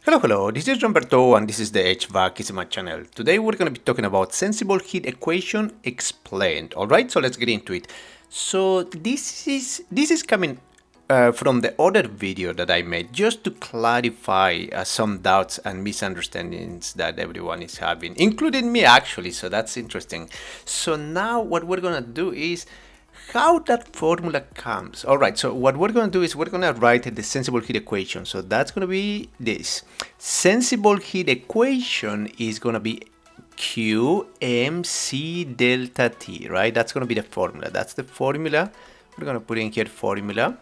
Hello, this is Roberto and this is the HVAC is my channel. Today we're going to be talking about sensible heat equation explained. Alright, so let's get into it. So this is coming from the other video that I made just to clarify some doubts and misunderstandings that everyone is having, including me actually, so that's interesting. So now what we're going to do is how that formula comes. All right, so what we're going to do is we're going to write the sensible heat equation. So that's going to be this. Sensible heat equation is going to be QmC delta T, right? That's going to be the formula. That's the formula. We're going to put in here formula.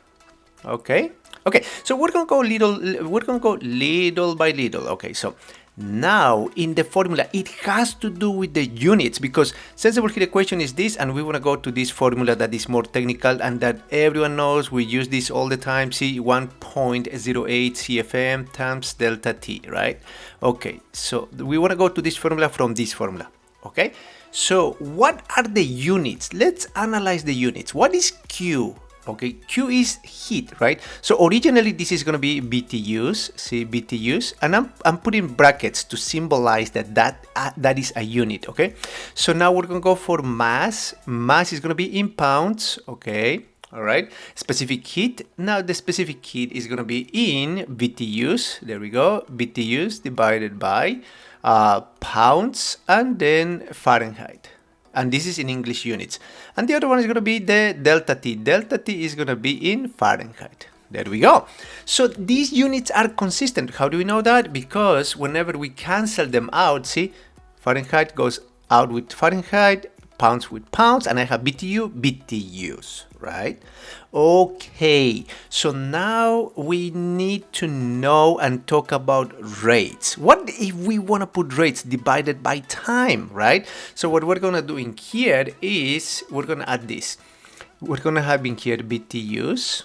Okay. Okay, so we're going to go little by little. Okay, so now in the formula it has to do with the units because sensible heat equation is this, and we want to go to this formula that is more technical and that everyone knows. We use this all the time. See, 1.08 CFM times delta T, right? Okay, so we want to go to this formula from this formula. Okay, so what are the units? Let's analyze the units. What is Q? Okay, Q is heat, right? So originally this is going to be BTUs, see, BTUs, and I'm putting brackets to symbolize that is a unit. Okay, so now we're going to go for mass. Mass is going to be in pounds. Okay, all right. Specific heat. Now the specific heat is going to be in BTUs. There we go. BTUs divided by pounds and then Fahrenheit. And this is in English units. And the other one is going to be the delta T. Delta T is going to be in Fahrenheit. There we go. So these units are consistent. How do we know that? Because whenever we cancel them out, see, Fahrenheit goes out with Fahrenheit, pounds with pounds, and I have BTU, BTUs, right? Okay, so now we need to know and talk about rates. What if we want to put rates divided by time, right? So what we're going to do in here is we're going to add this. We're going to have in here BTUs.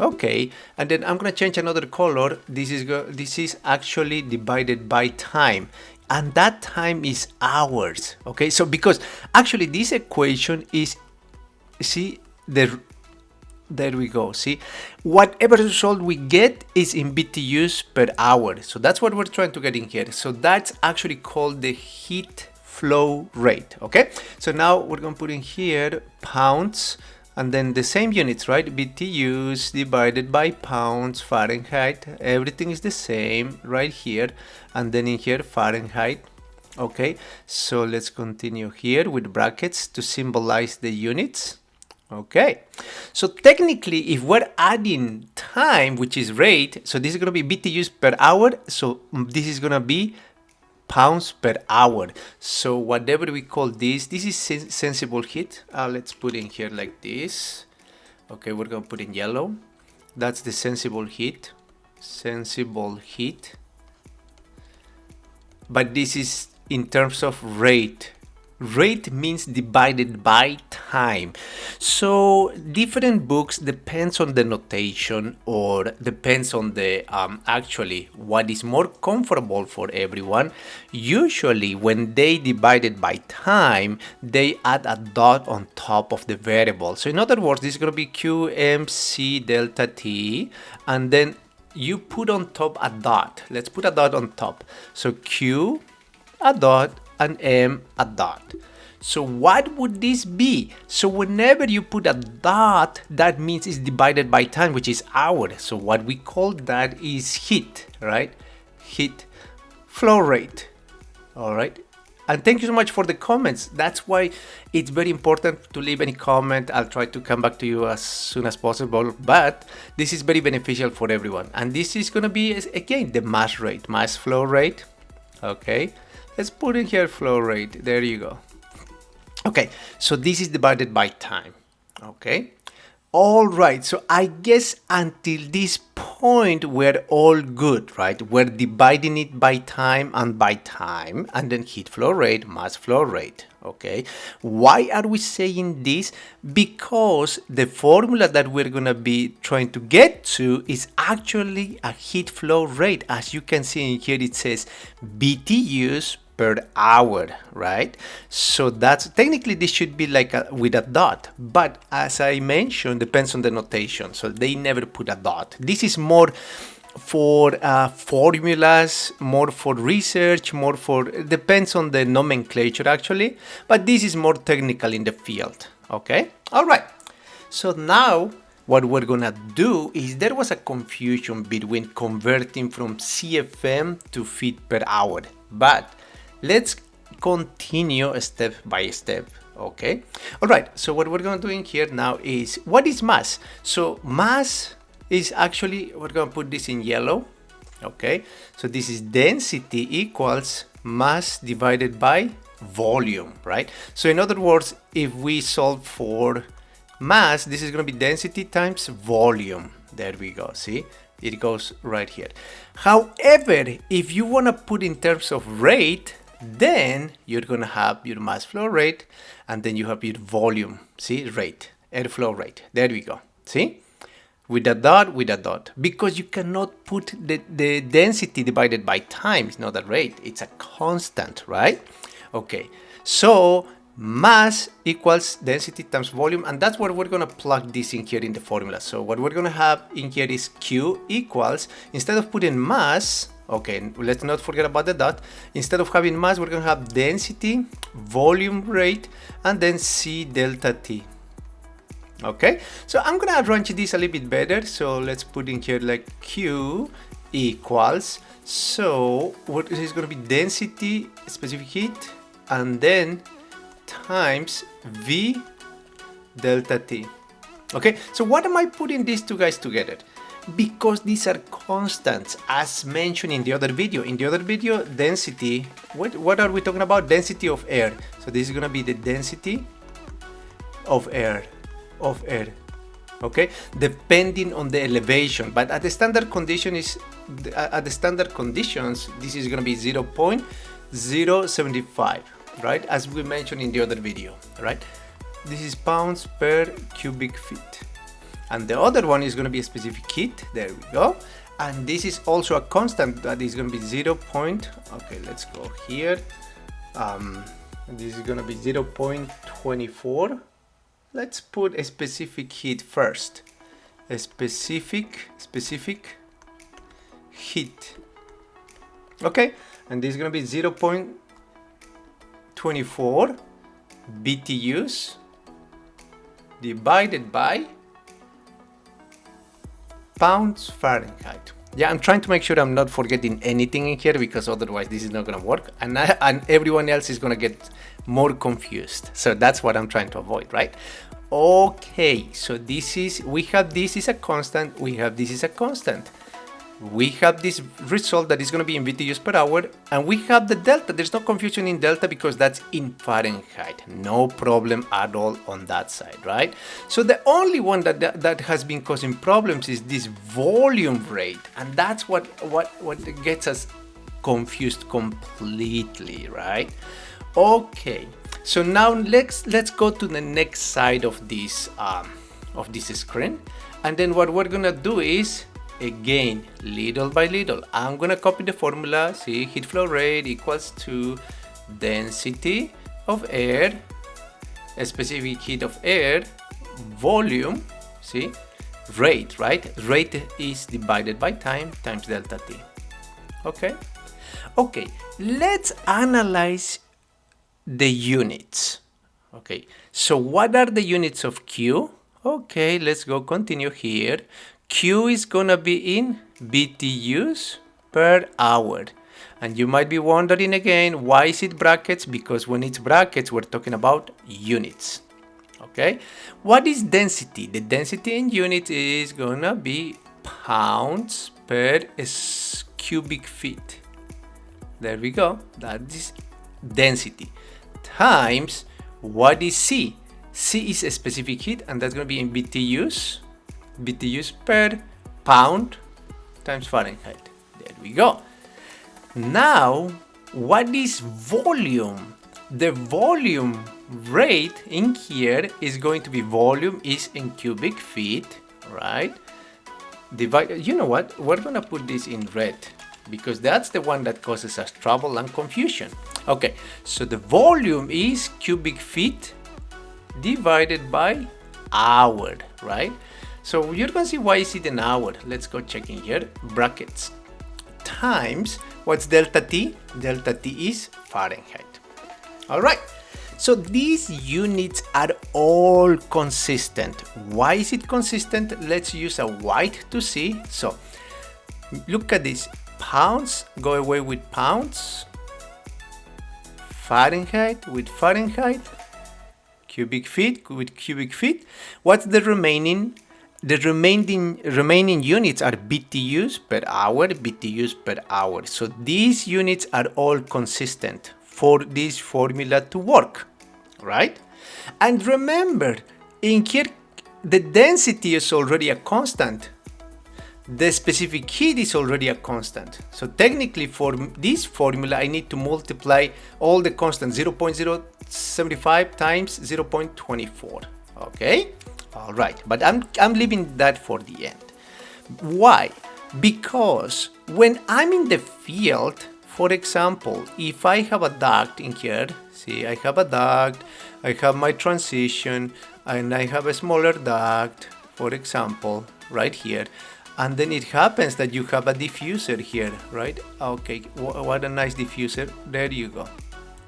Okay, and then I'm going to change another color. This is actually divided by time. And that time is hours. Okay, so because actually this equation is, see, there we go. See, whatever result we get is in BTUs per hour. So that's what we're trying to get in here. So that's actually called the heat flow rate. Okay, so now we're going to put in here pounds and then the same units, right? BTUs divided by pounds, Fahrenheit, everything is the same right here, and then in here Fahrenheit. Okay, so let's continue here with brackets to symbolize the units. Okay, so technically if we're adding time, which is rate, so this is going to be BTUs per hour, so this is going to be pounds per hour. So whatever we call this is sensible heat. Let's put in here like this. Okay, we're going to put in yellow. That's the sensible heat. Sensible heat. But this is in terms of rate. Rate means divided by time. So different books depends on the notation or depends on the actually what is more comfortable for everyone. Usually when they divide it by time, they add a dot on top of the variable. So in other words, this is going to be QmC delta T, and then you put on top a dot. Let's put a dot on top. So Q, a dot, and M, a dot. So what would this be? So whenever you put a dot, that means it's divided by time, which is hour. So what we call that is heat, right? Heat flow rate. All right. And thank you so much for the comments. That's why it's very important to leave any comment. I'll try to come back to you as soon as possible, but this is very beneficial for everyone. And this is going to be, again, the mass rate, mass flow rate. Okay. Let's put in here flow rate. There you go. Okay, so this is divided by time. Okay. All right. So I guess until this point, we're all good, right? We're dividing it by time, and then heat flow rate, mass flow rate. Okay. Why are we saying this? Because the formula that we're going to be trying to get to is actually a heat flow rate. As you can see in here, it says BTUs per hour, right? So that's technically this should be like with a dot, but as I mentioned, depends on the notation. So they never put a dot. This is more for formulas, more for research, more for, it depends on the nomenclature actually, but this is more technical in the field. Okay, all right. So now what we're gonna do is, there was a confusion between converting from CFM to feet per hour, but let's continue step by step. Okay, all right. So what we're gonna do in here now is, what is mass? So mass is actually, we're gonna put this in yellow. Okay, so this is density equals mass divided by volume, right? So in other words, if we solve for mass, this is going to be density times volume. There we go. See, it goes right here. However, if you want to put in terms of rate, then you're going to have your mass flow rate, and then you have your volume, see, rate, airflow rate. There we go. See, with a dot, because you cannot put the density divided by time. It's not a rate, it's a constant, right? Okay, so mass equals density times volume, and that's what we're going to plug this in here in the formula. So what we're going to have in here is Q equals, instead of putting mass, okay, let's not forget about the dot, instead of having mass, we're going to have density, volume rate, and then C delta T. Okay, so I'm going to arrange this a little bit better. So let's put in here like Q equals, so what is going to be density, specific heat, and then times V delta T. Okay, so what am I putting these two guys together? Because these are constants, as mentioned in the other video. In the other video, density, what are we talking about? Density of air. So this is going to be the density of air, okay, depending on the elevation, but at the standard condition is, at the standard conditions, this is going to be 0.075, right, as we mentioned in the other video, right? This is pounds per cubic feet, and the other one is going to be a specific heat. There we go. And this is also a constant, that is going to be 0. Okay, let's go here. This is going to be 0.24. Let's put a specific heat first. A specific heat. Okay, and this is going to be 0.24 BTUs divided by pounds Fahrenheit. Yeah, I'm trying to make sure I'm not forgetting anything in here, because otherwise this is not going to work, and everyone else is going to get more confused. So that's what I'm trying to avoid, right? Okay, so this is, we have this is a constant, we have this is a constant. We have this result that is going to be in BTUs per hour, and we have the delta. There's no confusion in delta because that's in Fahrenheit. No problem at all on that side, right? So the only one that has been causing problems is this volume rate, and that's what gets us confused completely, right? Okay, so now let's go to the next side of this screen, and then what we're gonna do is, again, little by little, I'm gonna copy the formula. See, heat flow rate equals to density of air, a specific heat of air, volume, see, rate, right? Rate is divided by time times delta T. Okay, okay, let's analyze the units. Okay, so what are the units of Q? Okay, let's go continue here. Q is gonna be in BTUs per hour. And you might be wondering again, why is it brackets? Because when it's brackets, we're talking about units. Okay, what is density? The density in units is gonna be pounds per cubic feet. There we go, that is density. Times, what is C? C is a specific heat, and that's gonna be in BTUs. BTUs per pound times Fahrenheit. There we go. Now, what is volume? The volume rate in here is going to be, volume is in cubic feet, right? Divide, you know what? We're gonna put this in red, because that's the one that causes us trouble and confusion. Okay, so the volume is cubic feet divided by hour, right? So you're gonna see why is it an hour. Let's go check in here, brackets, times, what's delta T? Delta T is Fahrenheit. All right, so these units are all consistent. Why is it consistent? Let's use a white to see. So look at this, pounds, go away with pounds, Fahrenheit with Fahrenheit, cubic feet with cubic feet. What's the remaining? The remaining units are BTUs per hour, BTUs per hour. So these units are all consistent for this formula to work, right? And remember, in here, the density is already a constant. The specific heat is already a constant. So technically for this formula, I need to multiply all the constants, 0.075 times 0.24, okay? All right, but I'm leaving that for the end. Why? Because when I'm in the field, for example, if I have a duct in here, see, I have a duct, I have my transition, and I have a smaller duct, for example, right here, and then it happens that you have a diffuser here, right? Okay, what a nice diffuser. There you go,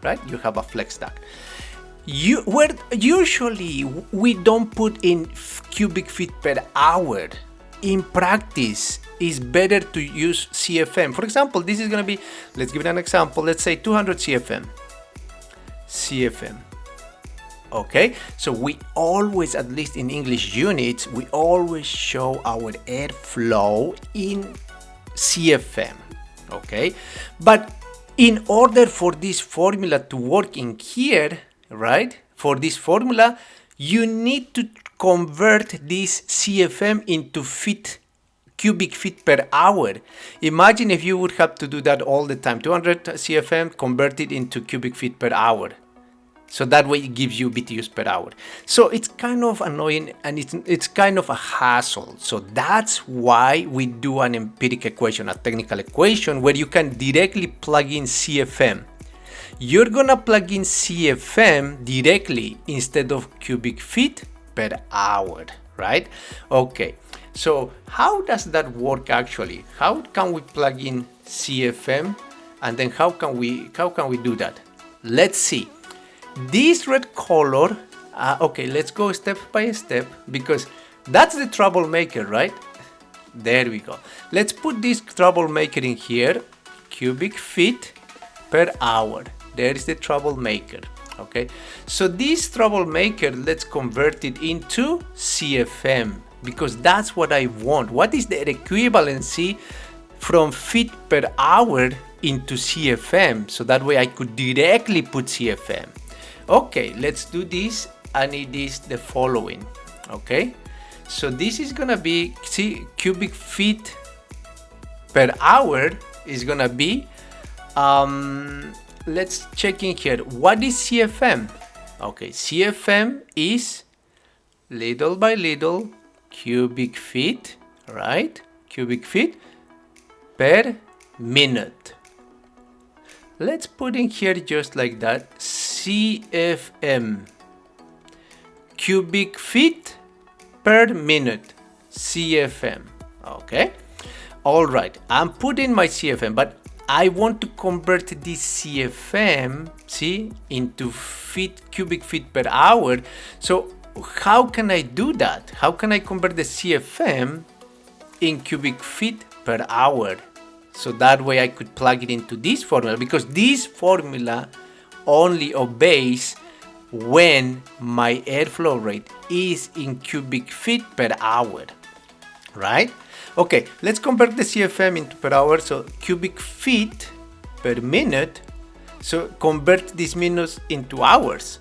right? You have a flex duct. Usually we don't put in cubic feet per hour. In practice, it's better to use CFM. For example, this is going to be, let's give it an example. Let's say 200 CFM. CFM. Okay, so we always, at least in English units, we always show our airflow in CFM. Okay, but in order for this formula to work in here, right, for this formula, you need to convert this CFM into feet, cubic feet per hour. Imagine if you would have to do that all the time, 200 CFM converted into cubic feet per hour. So that way it gives you BTUs per hour. So it's kind of annoying and it's kind of a hassle. So that's why we do an empirical equation, a technical equation where you can directly plug in CFM. You're gonna plug in CFM directly instead of cubic feet per hour, right? Okay, so how does that work actually? How can we plug in CFM and then how can we do that? Let's see. This red color, okay, let's go step by step because that's the troublemaker, right? There we go. Let's put this troublemaker in here, cubic feet per hour. There is the troublemaker, okay? So this troublemaker, let's convert it into CFM because that's what I want. What is the equivalency from feet per hour into CFM? So that way I could directly put CFM. Okay, let's do this, and it is the following, okay? So this is gonna be, see, cubic feet per hour is gonna be, let's check in here. What is CFM? Okay, CFM is little by little cubic feet, right? Cubic feet per minute. Let's put in here just like that, CFM, cubic feet per minute, CFM, okay? All right, I'm putting my CFM, but I want to convert this CFM, see, into feet, cubic feet per hour. So how can I do that? How can I convert the CFM in cubic feet per hour? So that way I could plug it into this formula because this formula only obeys when my airflow rate is in cubic feet per hour, right? Okay, let's convert the CFM into per hour. So cubic feet per minute. So convert these minutes into hours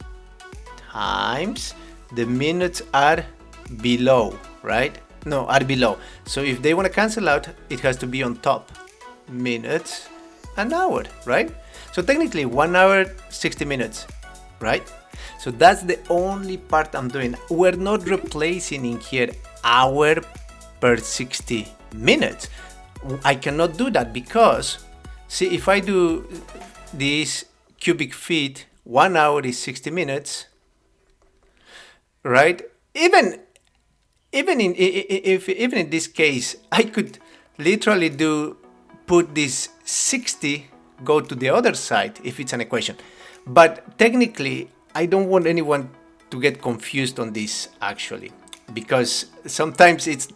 times the minutes are below, right? No, are below. So if they want to cancel out, it has to be on top. Minutes an hour, right? So technically 1 hour 60 minutes, right? So that's the only part I'm doing. We're not replacing in here hour per 60 minutes. I cannot do that because see, if I do this cubic feet, 1 hour is 60 minutes, right? Even even in this case, I could literally put this 60, go to the other side if it's an equation. But technically, I don't want anyone to get confused on this actually, because sometimes it's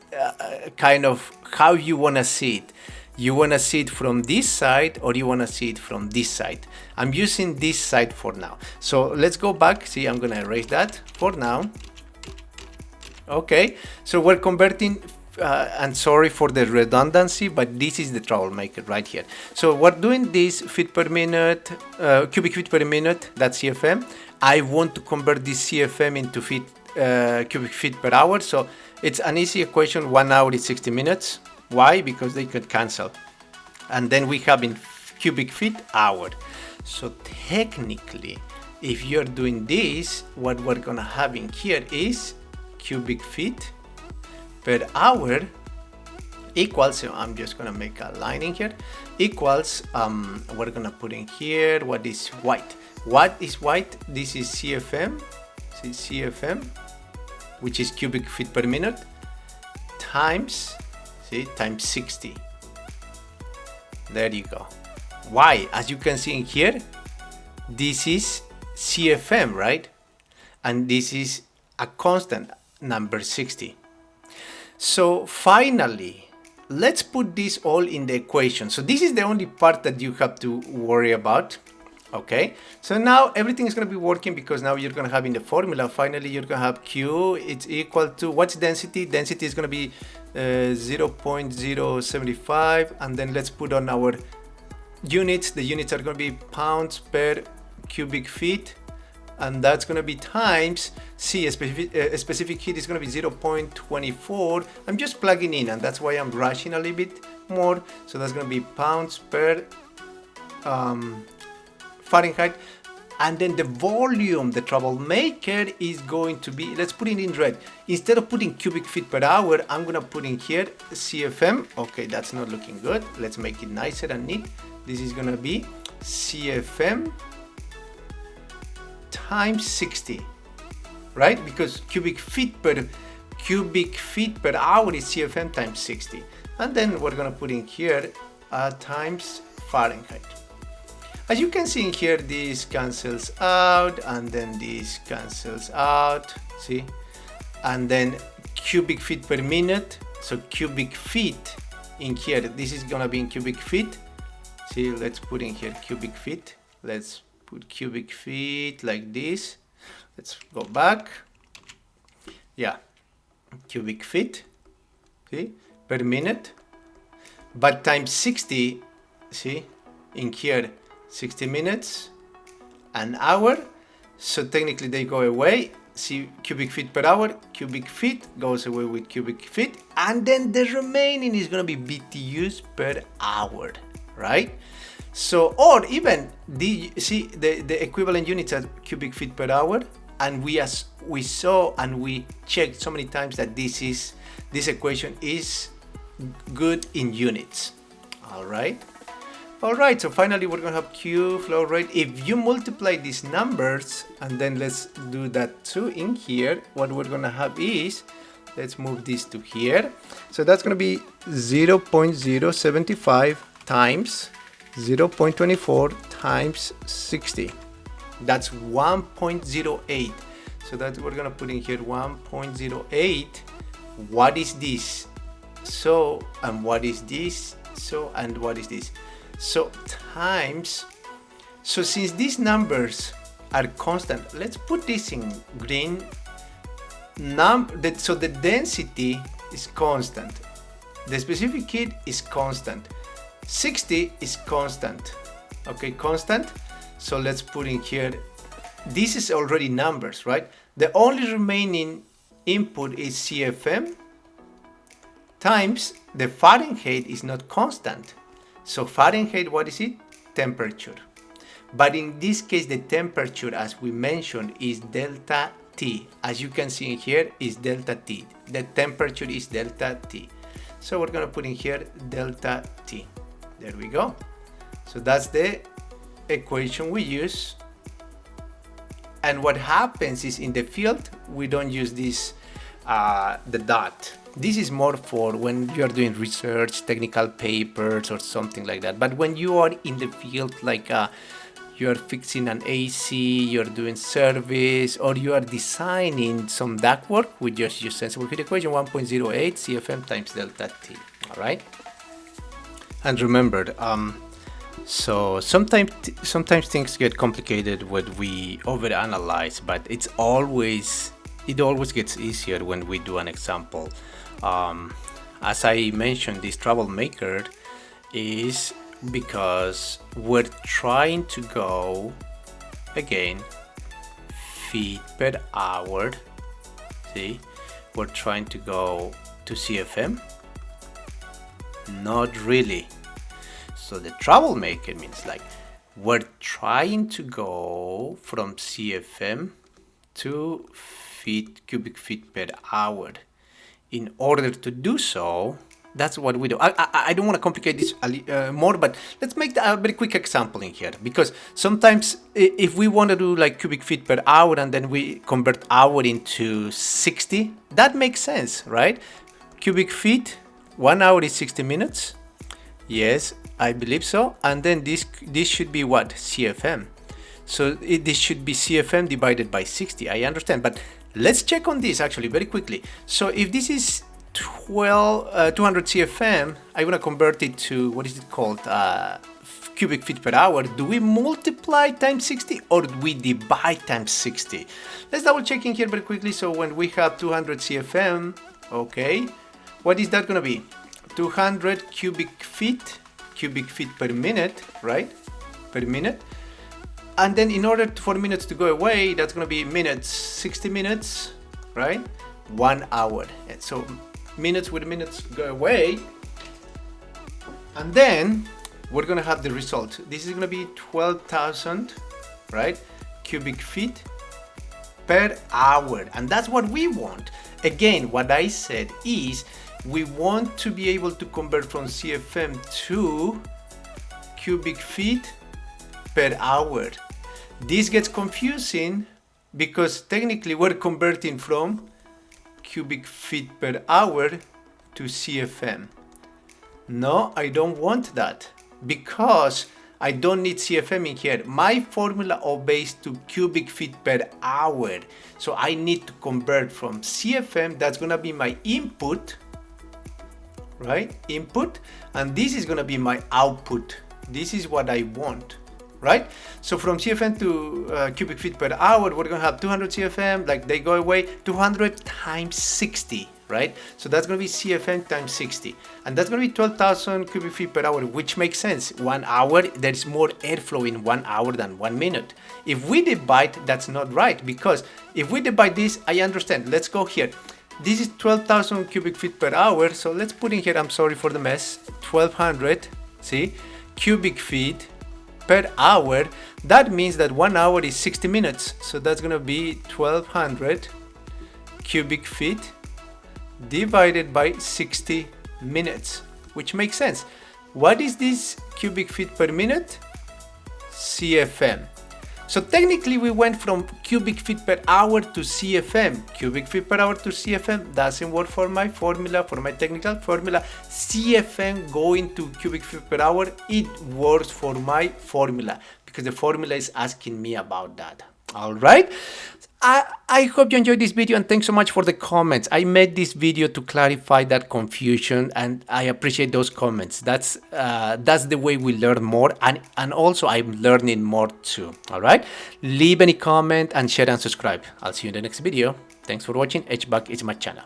kind of how you want to see it. You want to see it from this side or you want to see it from this side. I'm using this side for now. So let's go back. See, I'm going to erase that for now. Okay, so we're converting, and sorry for the redundancy, but this is the troublemaker right here. So we're doing this feet per minute, cubic feet per minute, that's CFM. I want to convert this CFM into cubic feet per hour. So it's an easy equation. 1 hour is 60 minutes. Why? Because they could cancel. And then we have in cubic feet hour. So technically, if you're doing this, what we're gonna have in here is cubic feet per hour equals, so I'm just gonna make a line in here, equals, we're gonna put in here what is white. What is white? This is CFM, see CFM, which is cubic feet per minute, times, see, times 60. There you go. Why? As you can see in here, this is CFM, right? And this is a constant, number 60. So finally, let's put this all in the equation. So this is the only part that you have to worry about. Okay, so now everything is going to be working, because now you're going to have in the formula, finally you're going to have Q, it's equal to, what's density? Density is going to be 0.075, and then let's put on our units. The units are going to be pounds per cubic feet, and that's going to be times C, a specific heat is going to be 0.24. I'm just plugging in, and that's why I'm rushing a little bit more. So that's going to be pounds per Fahrenheit. And then the volume, the troublemaker, is going to be, let's put it in red. Instead of putting cubic feet per hour, I'm going to put in here CFM. Okay, that's not looking good. Let's make it nicer and neat. This is going to be CFM times 60, right? Because cubic feet per hour is CFM times 60. And then we're going to put in here times Fahrenheit. As you can see in here, this cancels out, and then this cancels out, see? And then cubic feet per minute, so cubic feet in here, this is gonna be in cubic feet. See, let's put in here cubic feet. Let's put cubic feet like this. Let's go back. Yeah, cubic feet, see, per minute. But times 60, see, in here, 60 minutes, an hour. So technically they go away. See, cubic feet per hour, cubic feet goes away with cubic feet, and then the remaining is going to be BTUs per hour, right? So, or even the equivalent units are cubic feet per hour, and we saw and we checked so many times that this equation is good in units. All right. All right, so finally we're going to have Q flow rate. If you multiply these numbers, and then let's do that too in here, what we're going to have is, let's move this to here. So that's going to be 0.075 times 0.24 times 60. That's 1.08. So that we're going to put in here 1.08. What is this? So, and what is this? So, and what is this? So times, so since these numbers are constant, let's put this in green. So the density is constant, the specific heat is constant, 60 is constant, okay, constant. So let's put in here, this is already numbers, right? The only remaining input is CFM times the Fahrenheit is not constant. So Fahrenheit, what is it? Temperature. But in this case, the temperature, as we mentioned, is delta T. As you can see in here, is delta T. The temperature is delta T. So we're going to put in here delta T. There we go. So that's the equation we use. And what happens is in the field, we don't use this the dot. This is more for when you are doing research, technical papers or something like that. But when you are in the field, like you are fixing an AC, you're doing service, or you are designing some ductwork, we just use sensible heat equation 1.08 CFM times delta T. All right. And remember, so sometimes things get complicated when we overanalyze, but it always gets easier when we do an example. As I mentioned, this troublemaker is because we're trying to go, again, feet per hour. See, we're trying to go to CFM. Not really. So the troublemaker means like we're trying to go from CFM to cubic feet per hour. In order to do so, that's what we do. I don't want to complicate this more, but let's make a very quick example in here, because sometimes if we want to do like cubic feet per hour and then we convert hour into 60, that makes sense, right? Cubic feet, 1 hour is 60 minutes. Yes, I believe so. And then this should be what? CFM. So this should be CFM divided by 60. I understand, but let's check on this actually very quickly. So if this is 200 CFM, I'm gonna convert it to, what is it called? Cubic feet per hour. Do we multiply times 60 or do we divide times 60? Let's double check in here very quickly. So when we have 200 CFM, okay, what is that gonna be? 200 cubic feet per minute, right? Per minute. And then in order for minutes to go away, that's going to be minutes, 60 minutes, right? 1 hour. And so minutes with minutes go away. And then we're going to have the result. This is going to be 12,000, right? Cubic feet per hour. And that's what we want. Again, what I said is we want to be able to convert from CFM to cubic feet per hour. This gets confusing because technically we're converting from cubic feet per hour to CFM. No, I don't want that because I don't need CFM in here. My formula obeys to cubic feet per hour. So I need to convert from CFM, that's gonna be my input, right? Input, and this is gonna be my output. This is what I want, right? So from CFM to cubic feet per hour, we're gonna have 200 CFM, like they go away, 200 times 60, right? So that's gonna be CFM times 60, and that's gonna be 12,000 cubic feet per hour, which makes sense. 1 hour, there's more airflow in 1 hour than 1 minute. If we divide, that's not right, because if we divide this, I understand. Let's go here. This is 12,000 cubic feet per hour, so let's put in here, I'm sorry for the mess, 1200, see, cubic feet per hour. That means that 1 hour is 60 minutes, so that's gonna be 1200 cubic feet divided by 60 minutes, which makes sense. What is this cubic feet per minute? CFM. So technically we went from cubic feet per hour to CFM. Cubic feet per hour to CFM doesn't work for my formula, for my technical formula. CFM going to cubic feet per hour, it works for my formula because the formula is asking me about that. All right. I hope you enjoyed this video and thanks so much for the comments. I made this video to clarify that confusion and I appreciate those comments. That's the way we learn more, and also I'm learning more too. All right. Leave any comment and share and subscribe. I'll see you in the next video. Thanks for watching. HBAC is my channel.